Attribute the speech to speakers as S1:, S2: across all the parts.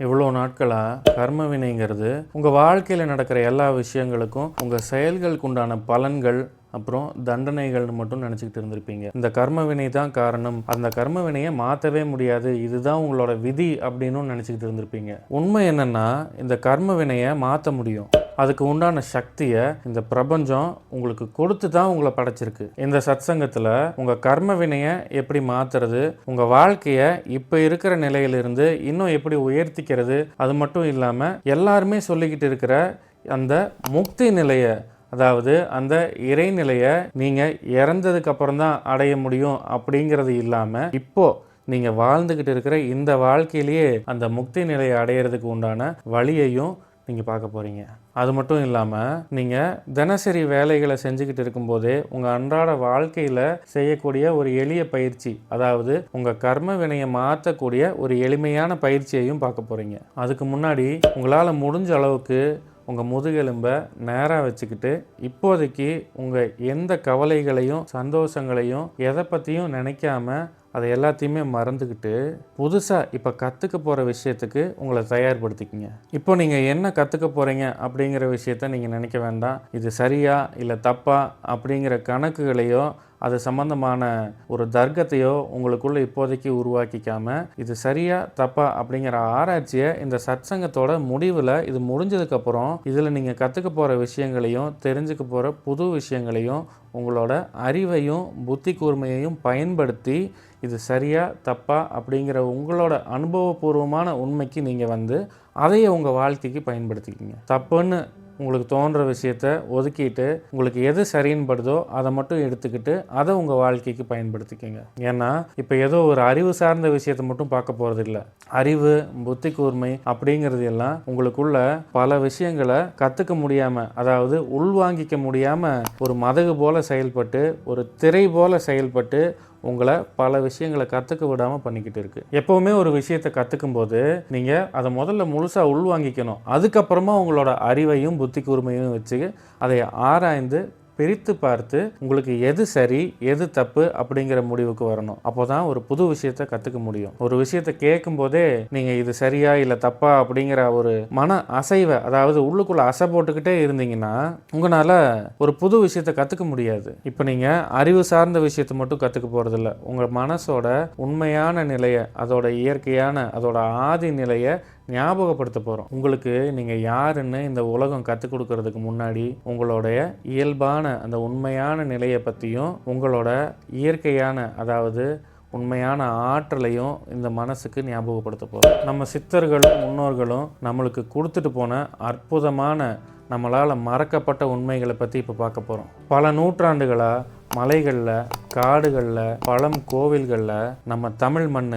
S1: இவ்வளோ நாட்களாக கர்ம வினைங்கிறது உங்கள் வாழ்க்கையில் நடக்கிற எல்லா விஷயங்களுக்கும் உங்கள் செயல்களுக்கு உண்டான பலன்கள் அப்புறம் தண்டனைகள்னு மட்டும் நினச்சிக்கிட்டு இருந்திருப்பீங்க. இந்த கர்ம வினை தான் காரணம், அந்த கர்ம வினையை மாற்றவே முடியாது, இதுதான் உங்களோட விதி அப்படின்னு நினச்சிக்கிட்டு இருந்திருப்பீங்க. உண்மை என்னென்னா, இந்த கர்ம வினையை மாற்ற முடியும். அதுக்கு உண்டான சக்தியை இந்த பிரபஞ்சம் உங்களுக்கு கொடுத்து தான் உங்களை படைச்சிருக்கு. இந்த சத்சங்கத்தில் உங்கள் கர்ம வினையை எப்படி மாற்றுறது, உங்கள் வாழ்க்கையை இப்போ இருக்கிற நிலையிலிருந்து இன்னும் எப்படி உயர்த்திக்கிறது, அது மட்டும் இல்லாமல் எல்லாருமே சொல்லிக்கிட்டு இருக்கிற அந்த முக்தி நிலையை, அதாவது அந்த இறைநிலையை நீங்கள் இறந்ததுக்கு அப்புறம் தான் அடைய முடியும் அப்படிங்கிறது இல்லாமல் இப்போது நீங்கள் வாழ்ந்துக்கிட்டு இருக்கிற இந்த வாழ்க்கையிலேயே அந்த முக்தி நிலையை அடையிறதுக்கு உண்டான வழியையும் நீங்கள் பார்க்க போகிறீங்க. அது மட்டும் இல்லாமல் நீங்கள் தினசரி வேலைகளை செஞ்சுக்கிட்டு இருக்கும்போதே உங்கள் அன்றாட வாழ்க்கையில் செய்யக்கூடிய ஒரு எளிய பயிற்சி, அதாவது உங்கள் கர்ம வினையை மாற்றக்கூடிய ஒரு எளிமையான பயிற்சியையும் பார்க்க போகிறீங்க. அதுக்கு முன்னாடி உங்களால் முடிஞ்ச அளவுக்கு உங்கள் முதுகெலும்பை நேராக வச்சுக்கிட்டு இப்போதைக்கு உங்கள் எந்த கவலைகளையும் சந்தோஷங்களையும் எதை பற்றியும் நினைக்காம அதை எல்லாத்தையுமே மறந்துக்கிட்டு புதுசாக இப்போ கற்றுக்க போகிற விஷயத்துக்கு உங்களை தயார்படுத்திக்கிங்க. இப்போ நீங்கள் என்ன கற்றுக்க போகிறீங்க அப்படிங்கிற விஷயத்த நீங்கள் நினைக்க வேண்டாம். இது சரியா இல்லை தப்பா அப்படிங்கிற கணக்குகளையோ அது சம்பந்தமான ஒரு தர்க்கத்தையோ உங்களுக்குள்ளே இப்போதைக்கு உருவாக்கிக்காமல் இது சரியா தப்பா அப்படிங்கிற ஆராய்ச்சியை இந்த சத்சங்கத்தோட முடிவில் இது முடிஞ்சதுக்கப்புறம் இதில் நீங்கள் கற்றுக்க போகிற விஷயங்களையும் தெரிஞ்சுக்க போகிற புது விஷயங்களையும் உங்களோட அறிவையும் புத்தி கூர்மையையும் பயன்படுத்தி இது சரியா தப்பா அப்படிங்கிற உங்களோட அனுபவபூர்வமான உண்மைக்கு நீங்கள் அதையே உங்கள் வாழ்க்கைக்கு பயன்படுத்திக்கிங்க. தப்புன்னு உங்களுக்கு தோன்ற விஷயத்த ஒதுக்கிட்டு உங்களுக்கு எது சரின்னு படுதோ அதை மட்டும் எடுத்துக்கிட்டு அதை உங்கள் வாழ்க்கைக்கு பயன்படுத்திக்கோங்க. ஏன்னா இப்போ ஏதோ ஒரு அறிவு சார்ந்த விஷயத்தை மட்டும் பார்க்க போகிறது இல்லை. அறிவு புத்தி கூர்மை அப்படிங்கிறது எல்லாம் உங்களுக்குள்ள பல விஷயங்களை கற்றுக்க முடியாமல், அதாவது உள்வாங்கிக்க முடியாமல் ஒரு மதகு போல செயல்பட்டு ஒரு திரை போல செயல்பட்டு உங்களை பல விஷயங்களை கற்றுக்க விடாமல் பண்ணிக்கிட்டு இருக்குது. எப்போவுமே ஒரு விஷயத்தை கற்றுக்கும் போது நீங்கள் அதை முதல்ல முழுசாக உள்வாங்கிக்கணும். அதுக்கப்புறமா உங்களோட அறிவையும் புத்தி கூர்மையும் வச்சு அதை ஆராய்ந்து பிரித்து பார்த்து உங்களுக்கு எது சரி எது தப்பு அப்படிங்கிற முடிவுக்கு வரணும். அப்போ தான் ஒரு புது விஷயத்தை கற்றுக்க முடியும். ஒரு விஷயத்தை கேட்கும் போதே நீங்கள் இது சரியா இல்லை தப்பா அப்படிங்கிற ஒரு மன அசைவை, அதாவது உள்ளுக்குள்ளே அசை போட்டுக்கிட்டே இருந்தீங்கன்னா உங்களால் ஒரு புது விஷயத்தை கற்றுக்க முடியாது. இப்போ நீங்கள் அறிவு சார்ந்த விஷயத்தை மட்டும் கற்றுக்க போகிறதில்ல, உங்கள் மனசோட உண்மையான நிலையை, அதோட இயற்கையான அதோட ஆதி நிலையை ஞாபகப்படுத்த போகிறோம். உங்களுக்கு நீங்கள் யாருன்னு இந்த உலகம் கற்றுக் கொடுக்கறதுக்கு முன்னாடி உங்களுடைய இயல்பான அந்த உண்மையான நிலையை பற்றியும் உங்களோட இயற்கையான அதாவது உண்மையான ஆற்றலையும் இந்த மனசுக்கு ஞாபகப்படுத்த போகிறோம். நம்ம சித்தர்களும் முன்னோர்களும் நம்மளுக்கு கொடுத்துட்டு போன அற்புதமான நம்மளால் மறக்கப்பட்ட உண்மைகளை பற்றி இப்போ பார்க்க போகிறோம். பல நூற்றாண்டுகளாக மலைகளில் காடுகளில் பழம் கோவில்களில் நம்ம தமிழ் மண்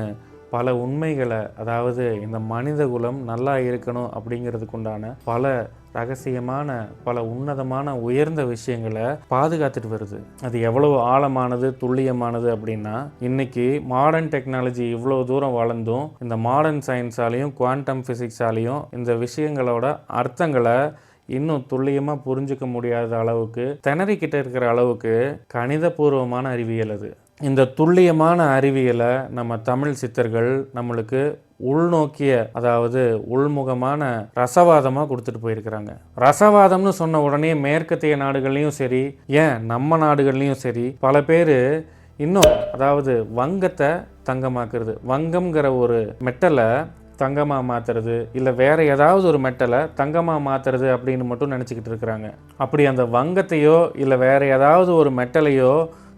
S1: பல உண்மைகளை, அதாவது இந்த மனித குலம் நல்லா இருக்கணும் அப்படிங்கிறதுக்கு உண்டான பல ரகசியமான பல உன்னதமான உயர்ந்த விஷயங்களை பாதுகாத்துட்டு வருது. அது எவ்வளவு ஆழமானது துல்லியமானது அப்படின்னா, இன்னைக்கு மாடர்ன் டெக்னாலஜி இவ்வளோ தூரம் வளர்ந்தும் இந்த மாடர்ன் சயின்ஸாலையும் குவாண்டம் ஃபிசிக்ஸாலையும் இந்த விஷயங்களோட அர்த்தங்களை இன்னும் துல்லியமாக புரிஞ்சிக்க முடியாத அளவுக்கு திணறிக்கிட்ட இருக்கிற அளவுக்கு கணிதபூர்வமான அறிவியல் அது. இந்த துல்லியமான அறிவியலை நம்ம தமிழ் சித்தர்கள் நம்மளுக்கு உள்நோக்கிய, அதாவது உள்முகமான ரசவாதமாக கொடுத்துட்டு போயிருக்கிறாங்க. ரசவாதம்னு சொன்ன உடனே மேற்கத்திய நாடுகள்லையும் சரி, ஏன் நம்ம நாடுகள்லையும் சரி, பல பேர் இன்னும் அதாவது வங்கத்தை தங்கமாக்குறது, வங்கம்ங்கிற ஒரு மெட்டலை தங்கமாக மாற்றுறது இல்லை வேறு ஏதாவது ஒரு மெட்டலை தங்கமாக மாற்றுறது அப்படின்னு மட்டும் நினச்சிக்கிட்டு இருக்கிறாங்க. அப்படி அந்த வங்கத்தையோ இல்லை வேறு ஏதாவது ஒரு மெட்டலையோ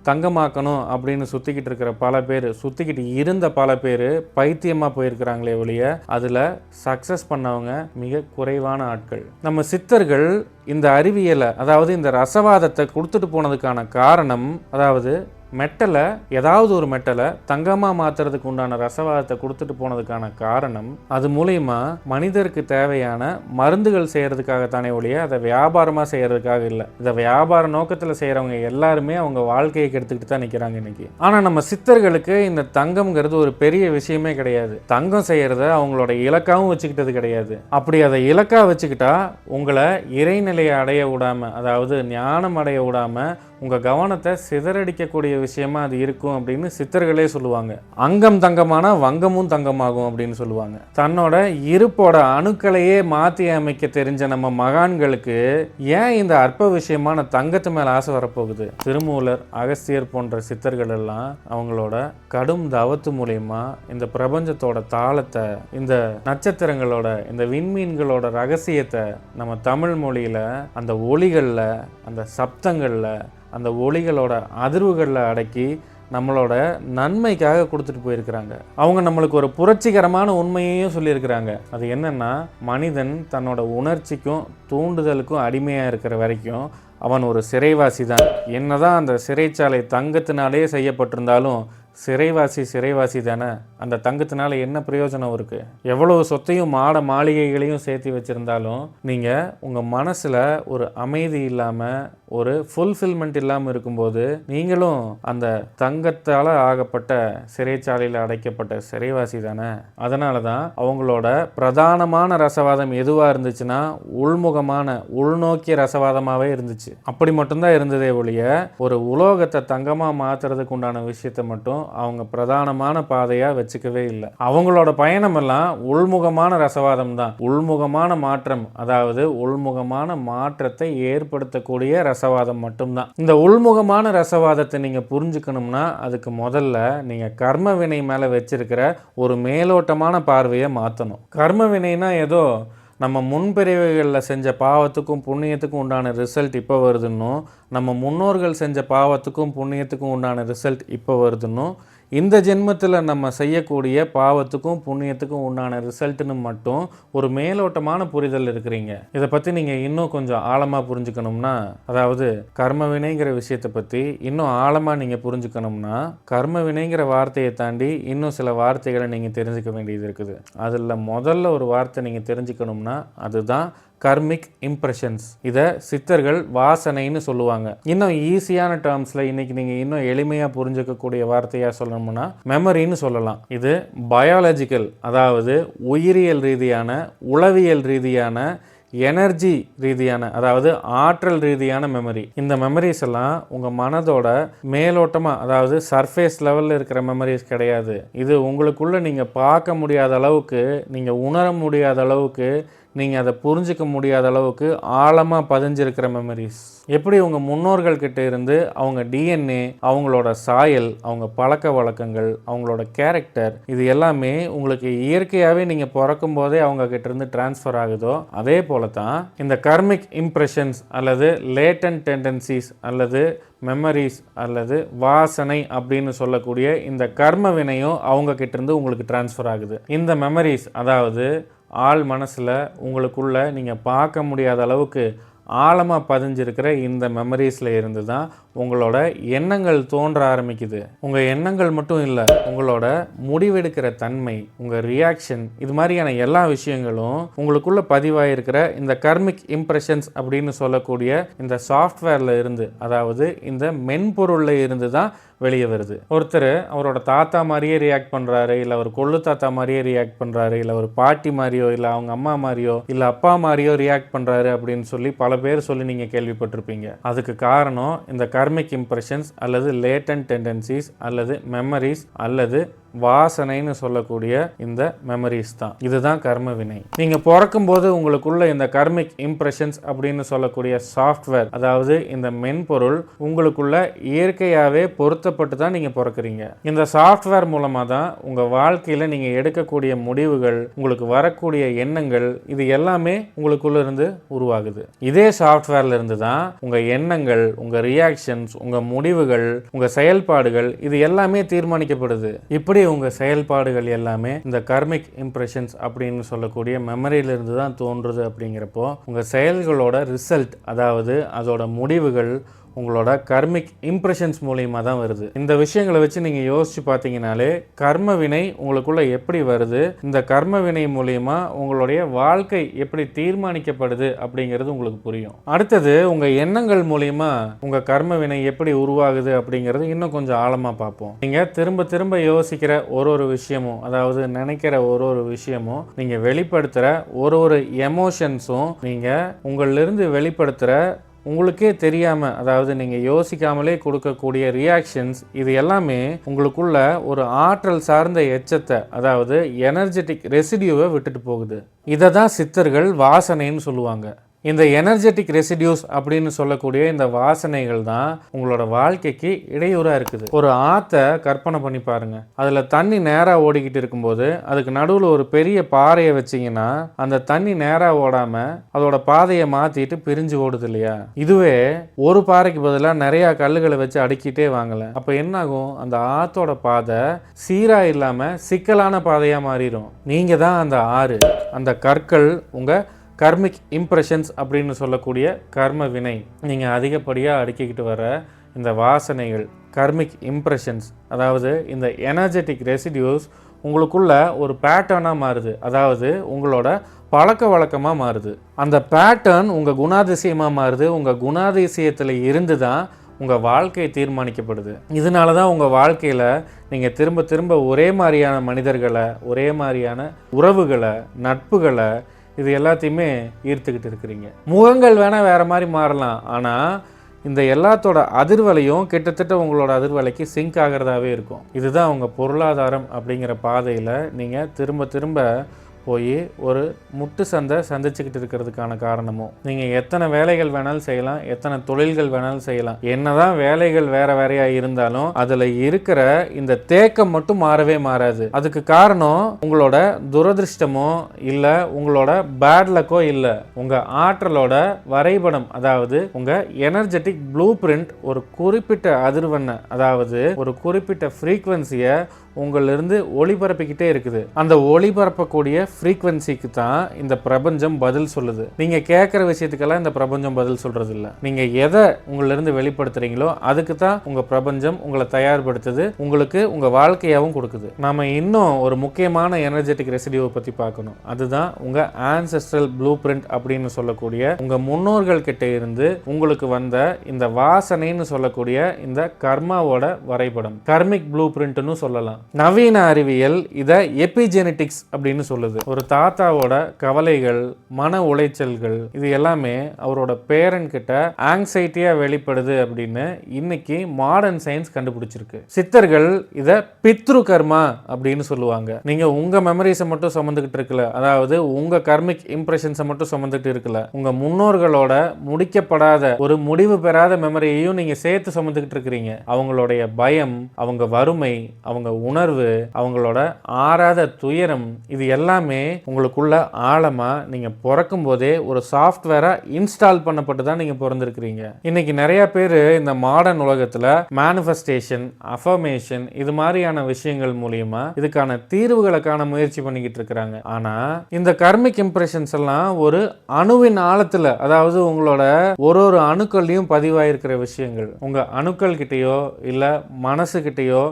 S1: தங்கமாக்கணும் அப்படின்னு சுற்றிக்கிட்டு இருக்கிற பல பேர், சுற்றிக்கிட்டு இருந்த பல பேர் பைத்தியமாக போயிருக்கிறாங்களே ஒழிய அதில் சக்ஸஸ் பண்ணவங்க மிக குறைவான ஆட்கள். நம்ம சித்தர்கள் இந்த அறிவியலை, அதாவது இந்த ரசவாதத்தை கொடுத்துட்டு போனதுக்கான காரணம், அதாவது மெட்டலை ஏதாவது ஒரு மெட்டலை தங்கமாக மாற்றுறதுக்கு உண்டான ரசவாதத்தை கொடுத்துட்டு போனதுக்கான காரணம், அது மூலயமா மனிதருக்கு தேவையான மருந்துகள் செய்கிறதுக்காகத்தானே ஒழிய அதை வியாபாரமாக செய்கிறதுக்காக இல்லை. இதை வியாபார நோக்கத்தில் செய்கிறவங்க எல்லாருமே அவங்க வாழ்க்கையை கெடுத்துக்கிட்டு தான் நிற்கிறாங்க இன்னைக்கு. ஆனால் நம்ம சித்தர்களுக்கு இந்த தங்கம்ங்கிறது ஒரு பெரிய விஷயமே கிடையாது. தங்கம் செய்கிறத அவங்களோட இலக்காகவும் வச்சுக்கிட்டது கிடையாது. அப்படி அதை இலக்காக வச்சுக்கிட்டா உங்களை இறைநிலையை அடைய விடாமல், அதாவது ஞானம் அடைய விடாமல் உங்கள் கவனத்தை சிதறடிக்கக்கூடிய விஷயமா அது இருக்கும் அப்படின்னு சித்தர்களே சொல்லுவாங்க. அங்கம் தங்கமானா வங்கமும் தங்கமாகும் அப்படின்னு சொல்லுவாங்க. தன்னோட இருப்போட அணுக்களையே மாற்றி அமைக்க தெரிஞ்ச நம்ம மகான்களுக்கு ஏன் இந்த அற்ப விஷயமான தங்கத்து மேலே ஆசை வரப்போகுது? திருமூலர், அகஸ்தியர் போன்ற சித்தர்கள் எல்லாம் அவங்களோட கடும் தவத்து மூலயமா இந்த பிரபஞ்சத்தோட தாளத்தை, இந்த நட்சத்திரங்களோட, இந்த விண்மீன்களோட ரகசியத்தை நம்ம தமிழ் மொழியில் அந்த ஒலிகளில், அந்த சப்தங்களில், அந்த ஒலிகளோட அதிர்வுகளில் அடக்கி நம்மளோட நன்மைக்காக கொடுத்துட்டு போயிருக்கிறாங்க. அவங்க நம்மளுக்கு ஒரு புரட்சிகரமான உண்மையையும் சொல்லியிருக்கிறாங்க. அது என்னன்னா, மனிதன் தன்னோட உணர்ச்சிக்கும் தூண்டுதலுக்கும் அடிமையாக இருக்கிற வரைக்கும் அவன் ஒரு சிறைவாசி தான். என்னதான் அந்த சிறைச்சாலை தங்கத்தினாலே செய்யப்பட்டிருந்தாலும் சிறைவாசி தானே. அந்த தங்கத்தினால என்ன பிரயோஜனம் இருக்கு? எவ்வளவு சொத்தையும் மாட மாளிகைகளையும் சேர்த்து வச்சிருந்தாலும் நீங்கள் உங்கள் மனசில் ஒரு அமைதி இல்லாமல், ஒரு ஃபுல்ஃபில்மெண்ட் இல்லாமல் இருக்கும்போது நீங்களும் அந்த தங்கத்தால் ஆகப்பட்ட சிறைச்சாலையில் அடைக்கப்பட்ட சிறைவாசி தானே. அதனால தான் அவங்களோட பிரதானமான ரசவாதம் எதுவாக இருந்துச்சுன்னா உள்முகமான, உள்நோக்கிய ரசவாதமாகவே இருந்துச்சு. அப்படி மட்டும்தான் இருந்ததே ஒழிய ஒரு உலோகத்தை தங்கமாக மாற்றுறதுக்கு உண்டான விஷயத்தை மட்டும் அவங்க பிரதானமான பாதையாக வச்சுக்கவே இல்லை. அவங்களோட பயணம் எல்லாம் உள்முகமான ரசவாதம் தான். உள்முகமான மாற்றம், அதாவது உள்முகமான மாற்றத்தை ஏற்படுத்தக்கூடிய ரசவாதம் மட்டும்தான். இந்த உள்முகமான ரசவாதத்தை நீங்கள் புரிஞ்சுக்கணும்னா அதுக்கு முதல்ல நீங்கள் கர்ம வினை மேலே வச்சிருக்கிற ஒரு மேலோட்டமான பார்வையை மாற்றணும். கர்ம வினைனா ஏதோ நம்ம முன்பிறவிகளில் செஞ்ச பாவத்துக்கும் புண்ணியத்துக்கும் உண்டான ரிசல்ட் இப்போ வருதுன்னும், நம்ம முன்னோர்கள் செஞ்ச பாவத்துக்கும் புண்ணியத்துக்கும் உண்டான ரிசல்ட் இப்போ வருதுன்னும், இந்த ஜென்மத்தில் நம்ம செய்யக்கூடிய பாவத்துக்கும் புண்ணியத்துக்கும் உண்டான ரிசல்ட்டுன்னு மட்டும் ஒரு மேலோட்டமான புரிதல் இருக்கிறீங்க. இதை பற்றி நீங்கள் இன்னும் கொஞ்சம் ஆழமாக புரிஞ்சுக்கணும்னா, அதாவது கர்ம வினைங்கிற விஷயத்தை பற்றி இன்னும் ஆழமாக நீங்கள் புரிஞ்சுக்கணும்னா, கர்ம வினைங்கிற வார்த்தையை தாண்டி இன்னும் சில வார்த்தைகளை நீங்கள் தெரிஞ்சுக்க வேண்டியது இருக்குது. அதில் முதல்ல ஒரு வார்த்தை நீங்கள் தெரிஞ்சுக்கணும்னா அதுதான் கர்மிக் இம்ப்ரெஷன்ஸ். இதை சித்தர்கள் வாசனைன்னு சொல்லுவாங்க. இன்னும் ஈஸியான டேர்ம்ஸில் இன்னைக்கு நீங்கள் இன்னும் எளிமையாக புரிஞ்சுக்கக்கூடிய வார்த்தையாக சொல்லணும்னா மெமரின்னு சொல்லலாம். இது பயாலஜிக்கல், அதாவது உயிரியல் ரீதியான, உளவியல் ரீதியான, எனர்ஜி ரீதியான, அதாவது ஆற்றல் ரீதியான மெமரி. இந்த மெமரிஸ் எல்லாம் உங்கள் மனதோட மேலோட்டமாக, அதாவது சர்ஃபேஸ் லெவலில் இருக்கிற மெமரிஸ் கிடையாது. இது உங்களுக்குள்ளே நீங்கள் பார்க்க முடியாத அளவுக்கு, நீங்கள் உணர முடியாத அளவுக்கு, நீங்கள் அதை புரிஞ்சிக்க முடியாத அளவுக்கு ஆழமாக பதிஞ்சிருக்கிற மெமரிஸ். எப்படி உங்கள் முன்னோர்கள் கிட்ட இருந்து அவங்க டிஎன்ஏ, அவங்களோட சாயல், அவங்க பழக்க வழக்கங்கள், அவங்களோட கேரக்டர், இது எல்லாமே உங்களுக்கு இயற்கையாகவே நீங்கள் பிறக்கும் போதே அவங்க கிட்ட இருந்து டிரான்ஸ்ஃபர் ஆகுதோ, அதே போல தான் இந்த கர்மிக் இம்ப்ரெஷன்ஸ் அல்லது லேட்டன்ட் டெண்டன்சிஸ் அல்லது மெமரிஸ் அல்லது வாசனை அப்படின்னு சொல்லக்கூடிய இந்த கர்ம வினையும் அவங்க கிட்ட இருந்து உங்களுக்கு டிரான்ஸ்ஃபர் ஆகுது. இந்த மெமரிஸ், அதாவது ஆள் மனசில் உங்களுக்குள்ள நீங்கள் பார்க்க முடியாத அளவுக்கு ஆழமாக பதிஞ்சிருக்கிற இந்த மெமரிஸில் இருந்து தான் உங்களோட எண்ணங்கள் தோன்ற ஆரம்பிக்குது. உங்கள் எண்ணங்கள் மட்டும் இல்லை, உங்களோட முடிவெடுக்கிற தன்மை, உங்கள் ரியாக்ஷன், இது மாதிரியான எல்லா விஷயங்களும் உங்களுக்குள்ள பதிவாயிருக்கிற இந்த கர்மிக் இம்ப்ரெஷன்ஸ் அப்படின்னு சொல்லக்கூடிய இந்த சாஃப்ட்வேரில் இருந்து, அதாவது இந்த மென்பொருளில் இருந்து தான் வெளியே வருது. ஒருத்தர் அவரோட தாத்தா மாதிரியே ரியாக்ட் பண்ணுறாரு, இல்லை அவர் கொள்ளு தாத்தா மாதிரியே ரியாக்ட் பண்ணுறாரு, இல்லை ஒரு பாட்டி மாதிரியோ, இல்லை அவங்க அம்மா மாதிரியோ, இல்லை அப்பா மாதிரியோ ரியாக்ட் பண்ணுறாரு அப்படின்னு சொல்லி பல பேர் சொல்லி நீங்கள் கேள்விப்பட்டிருப்பீங்க. அதுக்கு காரணம் இந்த கர்மிக் இம்ப்ரெஷன்ஸ் அல்லது லேட்டன்ட் டெண்டன்சிஸ் அல்லது மெமரிஸ் அல்லது வாசனைன்னு சொல்லக்கூடிய இந்த மெமரிஸ் தான். இதுதான் கர்ம வினை. நீங்கள் பிறக்கும்போது உங்களுக்குள்ள இந்த கர்மிக் இம்ப்ரெஷன்ஸ் அப்படின்னு சொல்லக்கூடிய சாஃப்ட்வேர், அதாவது இந்த மென்பொருள் உங்களுக்குள்ள இயற்கையாகவே பொருத்தப்பட்டு தான் நீங்கள் பிறக்கிறீங்க. இந்த சாஃப்ட்வேர் மூலமாக தான் உங்கள் வாழ்க்கையில் நீங்கள் எடுக்கக்கூடிய முடிவுகள், உங்களுக்கு வரக்கூடிய எண்ணங்கள், இது எல்லாமே உங்களுக்குள்ள இருந்து உருவாகுது. இதே சாஃப்ட்வேர்ல இருந்து தான் உங்கள் எண்ணங்கள், உங்கள் ரியாக்ஷன்ஸ், உங்கள் முடிவுகள், உங்கள் செயல்பாடுகள், இது எல்லாமே தீர்மானிக்கப்படுது. இப்படி உங்கள் செயல்பாடுகள் எல்லாமே இந்த கர்மிக் இம்ப்ரெஷன்ஸ் அப்படின்னு சொல்லக்கூடிய மெமரியிலிருந்து தான் தோன்றுது. அப்படிங்கிறப்போ உங்கள் செயல்களோட ரிசல்ட், அதாவது அதோட முடிவுகள் உங்களோட கர்மிக் இம்ப்ரெஷன்ஸ் மூலியமாக தான் வருது. இந்த விஷயங்களை வச்சு நீங்கள் யோசிச்சு பார்த்தீங்கனாலே கர்ம வினை உங்களுக்குள்ள எப்படி வருது, இந்த கர்ம வினை மூலியமா உங்களுடைய வாழ்க்கை எப்படி தீர்மானிக்கப்படுது அப்படிங்கிறது உங்களுக்கு புரியும். அடுத்தது உங்கள் எண்ணங்கள் மூலியமா உங்கள் கர்ம வினை எப்படி உருவாகுது அப்படிங்கிறது இன்னும் கொஞ்சம் ஆழமாக பார்ப்போம். நீங்கள் திரும்ப திரும்ப யோசிக்கிற ஒரு விஷயமும், அதாவது நினைக்கிற ஒரு விஷயமும், நீங்கள் வெளிப்படுத்துகிற ஒரு எமோஷன்ஸும், நீங்கள் உங்களிலிருந்து வெளிப்படுத்துகிற உங்களுக்கே தெரியாமல், அதாவது நீங்கள் யோசிக்காமலே கொடுக்கக்கூடிய ரியாக்ஷன்ஸ், இது எல்லாமே உங்களுக்குள்ள ஒரு ஆற்றல் சார்ந்த எச்சத்தை, அதாவது எனர்ஜெட்டிக் ரெசிடியூவை விட்டுட்டு போகுது. இதை தான் சித்தர்கள் வாசனைன்னு சொல்லுவாங்க. இந்த எனர்ஜெட்டிக் ரெசிடியூஸ் அப்படின்னு சொல்லக்கூடிய இந்த வாசனைகள் தான் உங்களோட வாழ்க்கைக்கு இடையூறாக இருக்குது. ஒரு ஆற்றை கற்பனை பண்ணி பாருங்க. அதில் தண்ணி நேராக ஓடிக்கிட்டு இருக்கும்போது அதுக்கு நடுவில் ஒரு பெரிய பாறையை வச்சிங்கன்னா அந்த தண்ணி நேராக ஓடாமல் அதோட பாதையை மாற்றிட்டு பிரிஞ்சு ஓடுது இல்லையா? இதுவே ஒரு பாறைக்கு பதிலாக நிறையா கல்லுகளை வச்சு அடுக்கிட்டே வாங்கலை, அப்போ என்னாகும்? அந்த ஆற்றோட பாதை சீராக இல்லாமல் சிக்கலான பாதையாக மாறிடும். நீங்கள் தான் அந்த ஆறு. அந்த கற்கள் உங்கள் கர்மிக் இம்ப்ரெஷன்ஸ் அப்படின்னு சொல்லக்கூடிய கர்ம வினை. நீங்கள் அதிகப்படியாக அடுக்கிக்கிட்டு வர இந்த வாசனைகள், கர்மிக் இம்ப்ரெஷன்ஸ், அதாவது இந்த எனர்ஜெட்டிக் ரெசிடியூஸ் உங்களுக்குள்ள ஒரு பேட்டர்னாக மாறுது. அதாவது உங்களோட பழக்க வழக்கமாக மாறுது. அந்த பேட்டர்ன் உங்கள் குணாதிசயமாக மாறுது. உங்கள் குணாதிசயத்தில் இருந்து தான் உங்கள் வாழ்க்கை தீர்மானிக்கப்படுது. இதனால தான் உங்கள் வாழ்க்கையில் நீங்கள் திரும்ப திரும்ப ஒரே மாதிரியான மனிதர்களை, ஒரே மாதிரியான உறவுகளை, நட்புகளை, இது எல்லாத்தையுமே ஈர்த்துக்கிட்டு இருக்கிறீங்க. முகங்கள் வேணால் வேறு மாதிரி மாறலாம், ஆனால் இந்த எல்லாத்தோட அதிர்வலையும் கிட்டத்தட்ட உங்களோட அதிர்வலைக்கு சிங்க் ஆகிறதாவே இருக்கும். இதுதான் உங்கள் பொருளாதாரம் அப்படிங்கிற பாதையில் நீங்கள் திரும்ப திரும்ப போய் ஒரு முட்டு சந்தை சந்திச்சுக்கிட்டு இருக்கிறதுக்கான காரணமும். நீங்கள் எத்தனை வேலைகள் வேணாலும் செய்யலாம், எத்தனை தொழில்கள் வேணாலும் செய்யலாம், என்னதான் வேலைகள் வேற வேறையாக இருந்தாலும் அதில் இருக்கிற இந்த தேக்கம் மட்டும் மாறவே மாறாது. அதுக்கு காரணம் உங்களோட துரதிருஷ்டமோ இல்லை உங்களோட பேட் லக்கோ இல்லை, உங்கள் ஆற்றலோட வரைபடம். அதாவது உங்கள் எனர்ஜெட்டிக் ப்ளூ பிரிண்ட் ஒரு குறிப்பிட்ட அதிர்வெண்ணை, அதாவது ஒரு குறிப்பிட்ட ஃப்ரீக்வன்சியை உங்களிருந்து ஒளிபரப்பிக்கிட்டே இருக்குது. அந்த ஒளிபரப்பக்கூடிய ஃப்ரீக்வன்சிக்கு தான் இந்த பிரபஞ்சம் பதில் சொல்லுது. நீங்கள் கேட்குற விஷயத்துக்கெல்லாம் இந்த பிரபஞ்சம் பதில் சொல்கிறது இல்லை. நீங்கள் எதை உங்களிருந்து வெளிப்படுத்துகிறீங்களோ அதுக்கு தான் உங்கள் பிரபஞ்சம் உங்களை தயார்படுத்துது, உங்களுக்கு உங்கள் வாழ்க்கையாகவும் கொடுக்குது. நம்ம இன்னும் ஒரு முக்கியமான எனர்ஜெட்டிக் ரெசிடியூவை பற்றி பார்க்கணும். அதுதான் உங்கள் ஆன்செஸ்ட்ரல் ப்ளூ பிரிண்ட் அப்படின்னு சொல்லக்கூடிய உங்கள் முன்னோர்கள் கிட்ட இருந்து உங்களுக்கு வந்த இந்த வாசனைன்னு சொல்லக்கூடிய இந்த கர்மாவோட வரைபடம், கர்மிக் ப்ளூ பிரிண்ட்னு சொல்லலாம். நவீன அறிவியல் இதை எபிஜெனட்டிக்ஸ் அப்படின்னு சொல்லுது. ஒரு தாத்தாவோட கவலைகள், மன உளைச்சல்கள், இது எல்லாமே அவரோட பேரன் கிட்ட ஆங்ஸைட்டியா வெளிப்படுது அப்படின்னு இன்னைக்கு மாடர்ன் சயின்ஸ் கண்டுபிடிச்சிருக்கு. சித்தர்கள் இதை பித்ரு கர்மா அப்படின்னு சொல்லுவாங்க. நீங்க உங்க மெமரிஸை மட்டும் சுமந்துக்கிட்டு இருக்கல, அதாவது உங்க கர்மிக் இம்ப்ரெஷன்ஸை மட்டும் சுமந்துட்டு இருக்கல, உங்க முன்னோர்களோட முடிக்கப்படாத ஒரு முடிவு பெறாத மெமரியையும் நீங்க சேர்த்து சுமந்துக்கிட்டு இருக்கிறீங்க. அவங்களுடைய பயம், அவங்க வறுமை, அவங்க உணர்வு, அவங்களோட ஆறாத துயரம், இது எல்லாமே உங்களுக்குள்ள ஆழமா நீங்க பிறக்கும் போதே ஒரு சாஃப்ட்வேரா இன்ஸ்டால் பண்ணப்பட்டு தான் நீங்க பிறந்திருக்கிறீங்க. இன்னைக்கு நிறைய பேர் இந்த மாடர்ன் உலகத்துல மேனிஃபெஸ்டேஷன், அஃபர்மேஷன், இது மாதிரியான விஷயங்கள் மூலியமா இதுக்கான தீர்வுகளை காண முயற்சி பண்ணிக்கிட்டு இருக்கிறாங்க. ஆனா இந்த கர்மிக் இம்ப்ரெஷன்ஸ் எல்லாம் ஒரு அணுவின் ஆழத்துல, அதாவது உங்களோட ஒரு அணுக்கள்லையும் பதிவாயிருக்கிற விஷயங்கள். உங்க அணுக்கள் கிட்டேயோ இல்ல மனசு கிட்டேயோ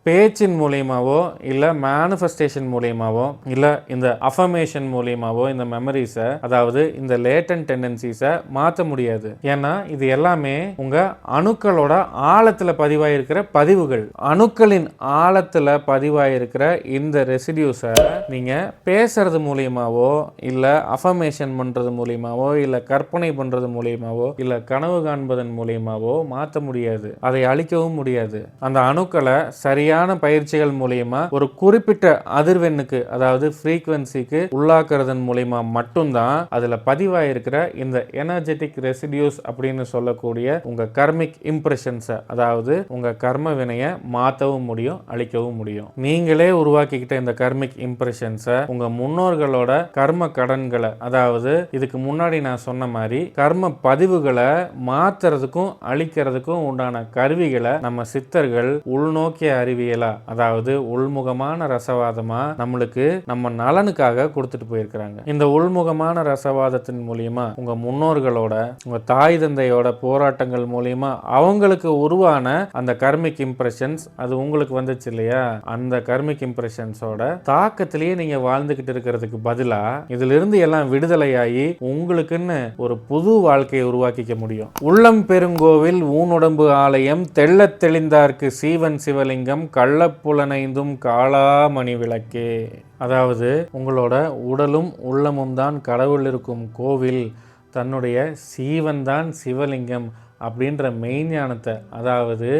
S1: பேச்சின் மூலியமாவோ இல்லை மேனிஃபெஸ்டேஷன் மூலியமாவோ இல்லை இந்த அஃபர்மேஷன் மூலியமாவோ இந்த மெமரிஸை, அதாவது இந்த லேட்டன்ட் டெண்டன்சிஸை மாற்ற முடியாது. ஏன்னா இது எல்லாமே உங்கள் அணுக்களோட ஆழத்தில் பதிவாயிருக்கிற பதிவுகள். அணுக்களின் ஆழத்தில் பதிவாயிருக்கிற இந்த ரெசிடியூஸை நீங்கள் பேசுறது மூலியமாவோ இல்லை அஃபர்மேஷன் பண்ணுறது மூலியமாவோ இல்லை கற்பனை பண்ணுறது மூலியமாவோ இல்லை கனவு காண்பதன் மூலியமாவோ மாற்ற முடியாது. அதை அழிக்கவும் முடியாது. அந்த அணுக்களை சரியான பயிற்சிகள் மூலமா ஒரு குறிப்பிட்ட அதிர்வெண்ணுக்கு, அதாவது ஃப்ரீக்வன்சிக்கு உள்ளாக்குறதன் மூலமா மட்டும்தான் அதுல பதிவாயிருக்கிற இந்த எனர்ஜெட்டிக் ரெசிடியூஸ் அப்படின்னு சொல்லக்கூடிய உங்க கர்மிக் இம்ப்ரெஷன்ஸை, அதாவது உங்க கர்ம வினையை மாற்றவும் முடியும், அழிக்கவும் முடியும். நீங்களே உருவாக்கிக்கிட்ட இந்த கர்மிக் இம்ப்ரெஷன்ஸை உங்க முன்னோர்களோட கர்ம கடன்களை, அதாவது இதுக்கு முன்னாடி நான் சொன்ன மாதிரி கர்ம பதிவுகளை மாத்துறதுக்கும் அழிக்கிறதுக்கும் உண்டான கருவிகளை நம்ம சித்தர்கள் உள்நோக்கிய அறிவியலா, அதாவது உள்முகமான ரசவாதமா நம்மளுக்கு நம்ம நலனுக்காக கொடுத்துட்டு போயிருக்கிறாங்க. இந்த உள்முகமான ரசவாதத்தின் மூலியமா உங்க முன்னோர்களோட, உங்க தாய் தந்தையோட போராட்டங்கள் மூலியமா அவங்களுக்கு உருவான அந்த கர்மிக் இம்ப்ரெஷன்ஸ், அது உங்களுக்கு வந்துச்சு இல்லையா? அந்த கர்மிக் இம்ப்ரெஷன்ஸோட தாக்கத்திலேயே நீங்க வாழ்ந்துகிட்டு இருக்கிறதுக்கு பதிலா இதுல இருந்து எல்லாம் விடுதலையாகி உங்களுக்குன்னு ஒரு புது வாழ்க்கையை உருவாக்கிக்க முடியும். உள்ளம் பெருங்கோவில் ஊனுடம்பு ஆலயம் தெள்ளத் தெளிந்தார்க்கு சீவன் சிவலிங்கம் கள்ளப்புலனைந்தும் காளாமணி விளக்கே. அதாவது உங்களோட உடலும் உள்ளமும் தான் கடவுள் இருக்கும் கோவில். தன்னுடைய சீவன் தான் சிவலிங்கம் அப்படின்ற மெய்ஞானத்தை, அதாவது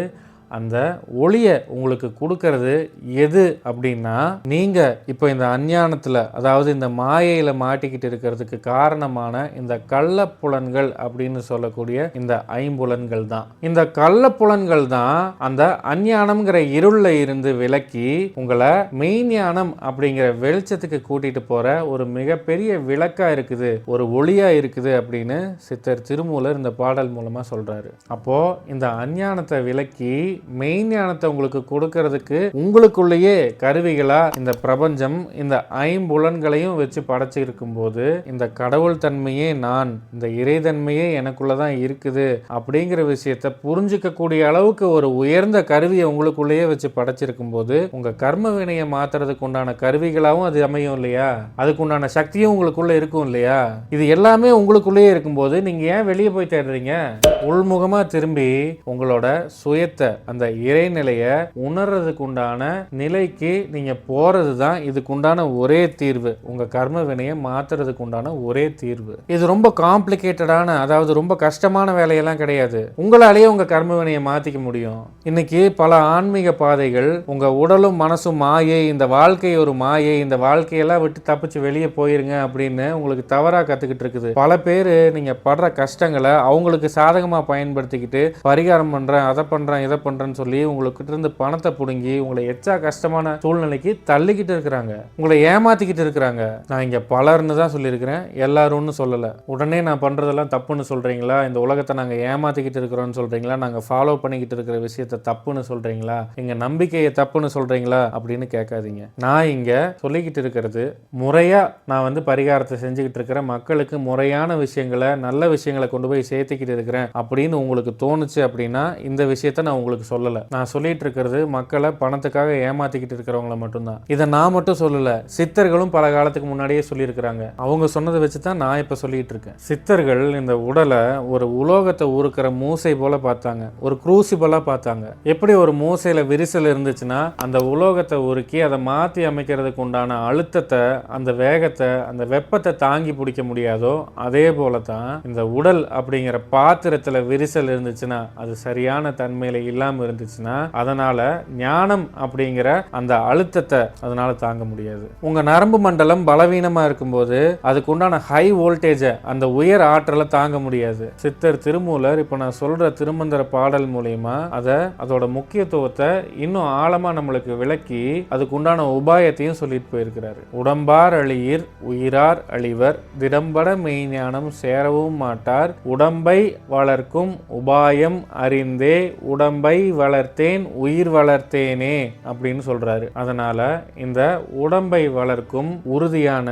S1: அந்த ஒளியை உங்களுக்கு கொடுக்கறது எது அப்படின்னா, நீங்கள் இப்போ இந்த அஞ்ஞானத்தில், அதாவது இந்த மாயையில் மாட்டிக்கிட்டு இருக்கிறதுக்கு காரணமான இந்த கள்ளப்புலன்கள் அப்படின்னு சொல்லக்கூடிய இந்த ஐம்புலன்கள் தான். இந்த கள்ளப்புலன்கள் தான் அந்த அஞ்ஞானம்ங்கிற இருளில் இருந்து விலக்கி உங்களை மெய்ஞானம் அப்படிங்கிற வெளிச்சத்துக்கு கூட்டிட்டு போற ஒரு மிகப்பெரிய விளக்கா இருக்குது, ஒரு ஒளியா இருக்குது அப்படின்னு சித்தர் திருமூலர் இந்த பாடல் மூலமா சொல்றாரு. அப்போ இந்த அஞ்ஞானத்தை விலக்கி மெய்ஞானத்தை உங்களுக்கு கொடுக்கறதுக்கு உங்களுக்குள்ளேயே கருவிகளா இந்த பிரபஞ்சம் இந்த ஐம்புலன்களையும் வச்சு படைச்சிருக்கும் போது, இந்த கடவுள் தன்மையே நான், இந்த இறைதன்மையே எனக்குள்ளதான் இருக்குது அப்படிங்கிற விஷயத்தை புரிஞ்சுக்கக்கூடிய அளவுக்கு ஒரு உயர்ந்த கருவியை உங்களுக்குள்ளேயே வச்சு படைச்சிருக்கும் போது, உங்க கர்ம வினையை மாத்துறதுக்கு உண்டான கருவிகளாகவும் அது அமையும் இல்லையா, அதுக்கு உண்டான சக்தியும் உங்களுக்குள்ள இருக்கும் இல்லையா. இது எல்லாமே உங்களுக்குள்ளேயே இருக்கும்போது நீங்க ஏன் வெளியே போய் தேடுறீங்க? உள்முகமா திரும்பி உங்களோட சுயத்தை, அந்த இறைநிலையை உணர்றதுக்கு உண்டான நிலைக்கு நீங்க போறது தான் இதுக்கு உண்டான ஒரே தீர்வு. உங்க கர்ம வினையை மாத்துறதுக்கு உண்டான ஒரே தீர்வு. இது ரொம்ப காம்ப்ளிகேட்டடான, அதாவது ரொம்ப கஷ்டமான வேலையெல்லாம் கிடையாது. உங்களாலேயே உங்க கர்ம வினையை மாத்திக்க முடியும். இன்னைக்கு பல ஆன்மீக பாதைகள் உங்க உடலும் மனசும் மாயை, இந்த வாழ்க்கை ஒரு மாயை, இந்த வாழ்க்கையெல்லாம் விட்டு தப்பிச்சு வெளியே போயிருங்க அப்படின்னு உங்களுக்கு தவறா கத்துக்கிட்டு இருக்குது. பல பேர் நீங்க படுற கஷ்டங்களை அவங்களுக்கு சாதகமா பயன்படுத்திக்கிட்டு பரிகாரம் பண்றேன், அதை பண்றேன், இதை பண்றேன்னு சொல்லி உங்ககிட்ட இருந்து பணத்தை புடுங்கி உங்களை எச்சா கஷ்டமான சூழ்நிலைக்கு தள்ளிக்கிட்டு இருக்கிறாங்க, உங்களை ஏமாத்திக்கிட்டு இருக்கிறாங்க. நான் இங்க பலர்னு தான் சொல்லியிருக்கிறேன், எல்லாரும்னு சொல்லல. உடனே நான் பண்றதெல்லாம் தப்புன்னு சொல்றீங்களா, இந்த உலகத்தை நாங்க ஏமாத்திக்கிட்டு இருக்கிறோம்னு சொல்றீங்களா, நாங்க ஃபாலோ பண்ணிக்கிட்டு இருக்கிற விஷயத்த தப்புன்னு சொல்றீங்களா, எங்க நம்பிக்கையை தப்புன்னு சொல்றீங்களா அப்படின்னு கேட்காதீங்க. நான் இங்க சொல்லிக்கிட்டு இருக்கிறது முறையா நான் பரிகாரத்தை செஞ்சுக்கிட்டு இருக்கிற மக்களுக்கு முறையான விஷயங்களை, நல்ல விஷயங்களை கொண்டு போய் சேர்த்துக்கிட்டு இருக்கிறேன் அப்படின்னு உங்களுக்கு தோணுச்சு அப்படின்னா இந்த விஷயத்த நான் உங்களுக்கு சொல்லல. நான் சொல்லிட்டு இருக்கிறது மக்களை பணத்துக்காக ஏமாத்திக்கிட்டு இருக்கிறவங்கள மட்டும்தான். இதை நான் மட்டும் சொல்லல, சித்தர்களும் பல காலத்துக்கு முன்னாடியே சொல்லியிருக்கிறாங்க. அவங்க சொன்னதை வச்சு தான் நான் இப்ப சொல்லிட்டு இருக்கேன். சித்தர்கள் இந்த உடலை ஒரு உலோகத்தை உருக்கிற மூசை போல பார்த்தாங்க, ஒரு குரூசிபலா பார்த்தாங்க. எப்படி ஒரு மூசையில விரிசல் இருந்துச்சுன்னா அந்த உலோகத்தை உருக்கி அதை மாற்றி அமைக்கிறதுக்கு உண்டான அழுத்தத்தை, அந்த வேகத்தை, அந்த வெப்பத்தை தாங்கி பிடிக்க முடியாதோ, அதே போல தான் இந்த உடல் அப்படிங்கிற பாத்திரத்தில் விரிசல் இருந்துச்சுன்னா, அது சரியான தன்மையில இல்லாமல் இருந்துச்சுன்னா, அதனால ஞானம் அப்படிங்கிற அந்த அழுத்தத்தை அதனால தாங்க முடியாது. உங்க நரம்பு மண்டலம் பலவீனமா இருக்கும்போது அதுக்கு உண்டான ஹை வோல்டேஜை, அந்த உயர் ஆற்றலை தாங்க முடியாது. சித்தர் திருமூலர் இப்ப நான் சொல்ற திருமந்திர பாடல் மூலியமா அதோட முக்கியத்துவத்தை இன்னும் ஆழமா நம்மளுக்கு விளக்கி அதுக்கு உண்டான உபாயத்தையும் சொல்லிட்டு போயிருக்கிறாரு. உடம்பார் அழியீர் உயிரார் அழிவர், திடம்பட மெய்ஞானம் சேரவும் மாட்டார், உடம்பை வளர்க்கும் உபாயம் அறிந்தே உடம்பை வளர்த்தேன் உயிர் வளர்த்தேனே அப்படின்னு சொல்றாரு. அதனால இந்த உடம்பை வளர்க்கும் உறுதியான,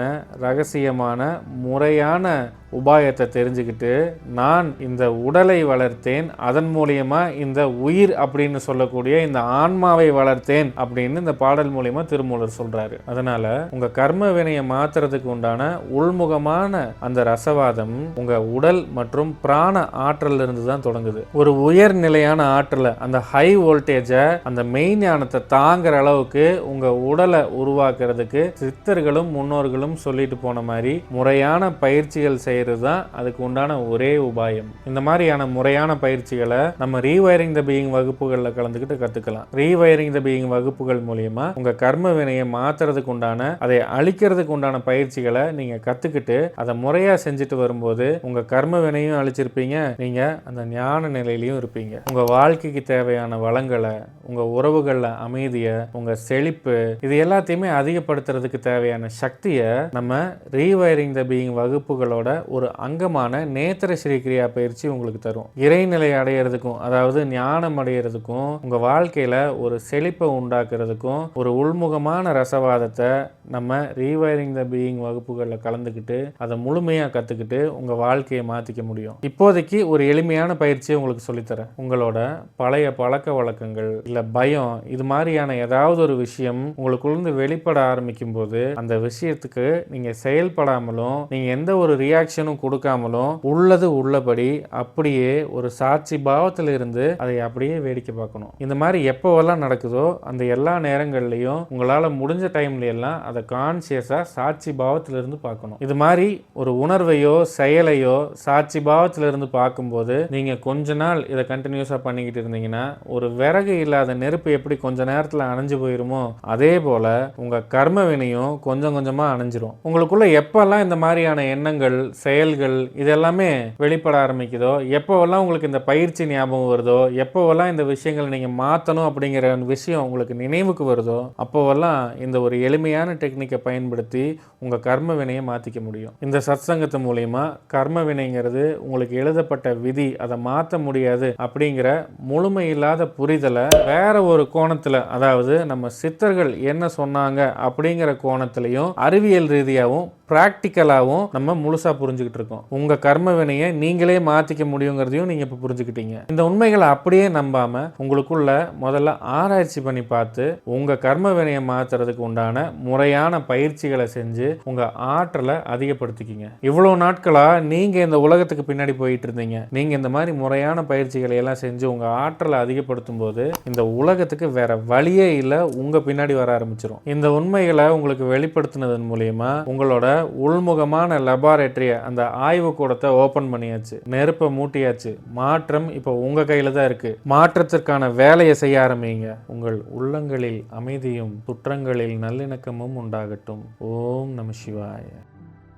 S1: ரகசியமான, முறையான உபாயத்தை தெரிஞ்சுக்கிட்டு நான் இந்த உடலை வளர்த்தேன், அதன் மூலியமா இந்த உயிர் அப்படின்னு சொல்லக்கூடிய இந்த ஆன்மாவை வளர்த்தேன் அப்படின்னு இந்த பாடல் மூலியமா திருமூலர் சொல்றாரு. அதனால உங்க கர்ம வினையை மாத்துறதுக்கு உண்டான உள்முகமான அந்த ரசவாதம் உங்க உடல் மற்றும் பிராண ஆற்றல் இருந்து தான் தொடங்குது. ஒரு உயர் நிலையான ஆற்றலை, அந்த ஹை வோல்டேஜை, அந்த மெய்ஞானத்தை தாங்குற அளவுக்கு உங்க உடலை உருவாக்குறதுக்கு சித்தர்களும் முன்னோர்களும் சொல்லிட்டு போன மாதிரி முறையான பயிற்சிகள் தான் அதுக்கு உண்டான ஒரே உபாயம். இந்த மாதிரியான முறையான பயிற்சிகளை நம்ம ரீவயரிங் த பீயிங் வகுப்புகளில் கலந்துக்கிட்டு கத்துக்கலாம். ரீவயரிங் த பீயிங் வகுப்புகள் மூலியமா உங்க கர்ம வினையை மாத்துறதுக்கு உண்டான, அதை அழிக்கிறதுக்கு உண்டான பயிற்சிகளை நீங்க கத்துக்கிட்டு அதை முறையா செஞ்சுட்டு வரும்போது உங்க கர்ம வினையும் அழிச்சிருப்பீங்க, நீங்க அந்த ஞான நிலையிலையும் இருப்பீங்க. உங்க வாழ்க்கைக்கு தேவையான வளங்களை, உங்க உறவுகள்ல அமைதியை, உங்க செழிப்பு, இது எல்லாத்தையுமே அதிகப்படுத்துறதுக்கு தேவையான சக்தியை நம்ம ரீவயரிங் த பீயிங் வகுப்புகளோட ஒரு அங்கமான நேத்திர ஸ்ரீகிரியா பயிற்சி உங்களுக்கு தரும். இறைநிலை அடையிறதுக்கும், அதாவது ஞானம் அடையிறதுக்கும், உங்க வாழ்க்கையில ஒரு செழிப்பை உண்டாக்குறதுக்கும் ஒரு உள்முகமான ரசவாதத்தை நம்ம ரீவயரிங் த பீயிங் வகுப்புகளில் கலந்துக்கிட்டு அதை முழுமையா கத்துக்கிட்டு உங்க வாழ்க்கையை மாத்திக்க முடியும். இப்போதைக்கு ஒரு எளிமையான பயிற்சியை உங்களுக்கு சொல்லித்தரேன். உங்களோட பழைய பழக்க வழக்கங்கள், இல்ல பயம், இது மாதிரியான ஏதாவது ஒரு விஷயம் உங்களுக்குள்ள வெளிப்பட ஆரம்பிக்கும் போது அந்த விஷயத்துக்கு நீங்க செயல்படாமலும், நீங்க எந்த ஒரு ரியாக்ஷனும் கொடுக்காமலும் உள்ளது உள்ளபடி அப்படியே ஒரு சாட்சி பாவத்தில் இருந்து அதை அப்படியே வேடிக்கை பார்க்கணும். இந்த மாதிரி எப்போவெல்லாம் நடக்குதோ அந்த எல்லா நேரங்கள்லையும் உங்களால் முடிஞ்ச டைம்ல எல்லாம் அதை அதை கான்சியஸாக சாட்சி பாவத்திலிருந்து பார்க்கணும். இது மாதிரி ஒரு உணர்வையோ செயலையோ சாட்சி பாவத்திலிருந்து பார்க்கும்போது நீங்கள் கொஞ்ச நாள் இதை கண்டினியூஸாக பண்ணிக்கிட்டு இருந்தீங்கன்னா ஒரு விறகு இல்லாத நெருப்பு எப்படி கொஞ்ச நேரத்தில் அணைஞ்சு போயிருமோ அதே போல் உங்கள் கர்ம வினையும் கொஞ்சம் கொஞ்சமாக அணைஞ்சிரும். உங்களுக்குள்ள எப்பெல்லாம் இந்த மாதிரியான எண்ணங்கள் செயல்கள் இதெல்லாமே வெளிப்பட ஆரம்பிக்குதோ, எப்போவெல்லாம் உங்களுக்கு இந்த பயிற்சி ஞாபகம் வருதோ, எப்போவெல்லாம் இந்த விஷயங்களை நீங்கள் மாற்றணும் அப்படிங்கிற விஷயம் உங்களுக்கு நினைவுக்கு வருதோ, அப்போவெல்லாம் இந்த ஒரு எளிமையான டெக்னிக்கை பயன்படுத்தி உங்கள் கர்ம வினையை மாற்றிக்க முடியும். இந்த சத்சங்கத்து மூலயமா கர்ம வினைங்கிறது உங்களுக்கு எழுதப்பட்ட விதி, அதை மாற்ற முடியாது அப்படிங்கிற முழுமையில்லாத புரிதலை வேற ஒரு கோணத்தில், அதாவது நம்ம சித்தர்கள் என்ன சொன்னாங்க அப்படிங்கிற கோணத்திலையும் அறிவியல் ரீதியாகவும் ப்ராக்டிக்கலாகவும் நம்ம முழுசாக புரிஞ்சுக்கிட்டு இருக்கோம். உங்கள் கர்ம வினையை நீங்களே மாற்றிக்க முடியுங்கிறதையும் நீங்கள் இப்போ புரிஞ்சுக்கிட்டீங்க. இந்த உண்மைகளை அப்படியே நம்பாமல் உங்களுக்குள்ள முதல்ல ஆராய்ச்சி பண்ணி பார்த்து உங்கள் கர்ம வினையை மாற்றுறதுக்கு உண்டான முறையான பயிற்சிகளை செஞ்சு உங்கள் ஆற்றலை அதிகப்படுத்திக்கிங்க. இவ்வளோ நாட்களாக நீங்கள் இந்த உலகத்துக்கு பின்னாடி போயிட்டு இருந்தீங்க. நீங்கள் இந்த மாதிரி முறையான பயிற்சிகளை எல்லாம் செஞ்சு உங்கள் ஆற்றலை அதிகப்படுத்தும் போது இந்த உலகத்துக்கு வேற வழியே இல்லை, உங்கள் பின்னாடி வர ஆரம்பிச்சிடும். இந்த உண்மைகளை உங்களுக்கு வெளிப்படுத்தினதன் மூலியமா உங்களோட உள்முகமான லெபார்டரியை, அந்த ஆய்வு கூடத்தை ஓபன் பண்ணியாச்சு, நெருப்பை மூட்டியாச்சு. மாற்றம் இப்போ உங்க கையில தான் இருக்கு. மாற்றத்திற்கான வேலையை செய்ய ஆரம்பிங்க. உங்கள் உள்ளங்களில் அமைதியும் குற்றங்களில் நல்லிணக்கமும் உண்டாகட்டும். ஓம் நம சிவாய.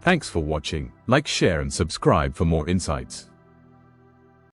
S2: Thanks for watching. Like, share and subscribe for more insights.